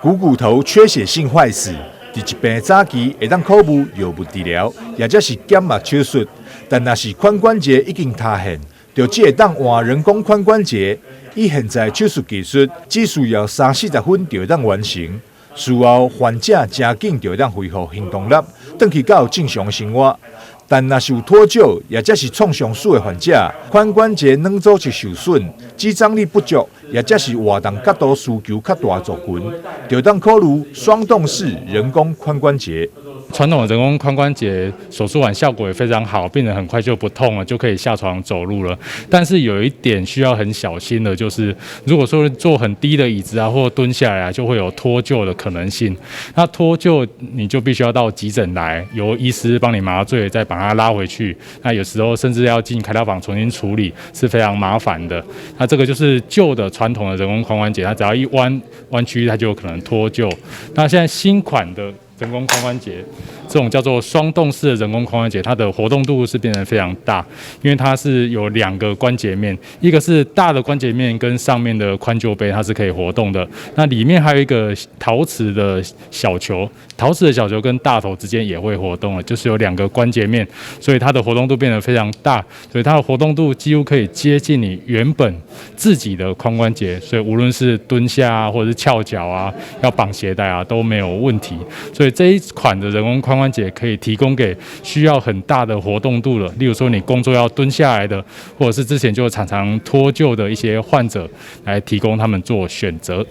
股头缺血性坏死，伫一病早期会当考虑药物治疗，或者是减压手术。但若是髋关节已经塌陷，就只会当换人工髋关节。以现在手术技术，只需要30-40分就会当完成。事后患者真紧就会当恢复行动力，回去到正常生活。但若是有脱臼，或者是创伤术的患者，髋关节软组织受损、肌张力不足，或者是活动角度需求较大族群，就当考虑双动式人工髋关节。传统的人工髋关节手术完效果也非常好，病人很快就不痛了，就可以下床走路了。但是有一点需要很小心的，就是如果说坐很低的椅子啊，或蹲下来啊，就会有脱臼的可能性。那脱臼你就必须要到急诊来，由医师帮你麻醉，再把它拉回去。那有时候甚至要进开刀房重新处理，是非常麻烦的。那这个就是旧的传统的人工髋关节，它只要一弯曲，它就有可能脱臼。那现在新款的人工髋关节，这种叫做双动式的人工髋关节，它的活动度是变得非常大，因为它是有2个关节面，一个是大的关节面跟上面的髋臼杯，它是可以活动的。那里面还有一个陶瓷的小球，陶瓷的小球跟大头之间也会活动了，就是有2个关节面，所以它的活动度变得非常大，所以它的活动度几乎可以接近你原本自己的髋关节，所以无论是蹲下啊，或者是翘脚啊，要绑鞋带啊都没有问题。所以这一款的人工髋关节可以提供给需要很大的活动度的，例如说你工作要蹲下来的，或者是之前就常常脱臼的一些患者，来提供他们做选择。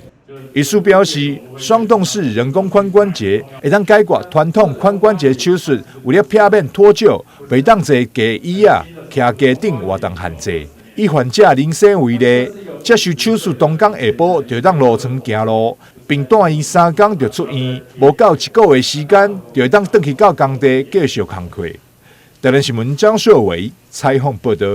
医师表示，双动式人工髋关节会当解决传统髋关节手术为了避免脱臼，袂当坐架椅啊、徛架顶活动限制。以患者人生为例，接受手术当天下晡就当落床行路，并带伊3天就出院，无到1个月时间就会当回去到工地继续工作。台南新闻张硕伟采访报道。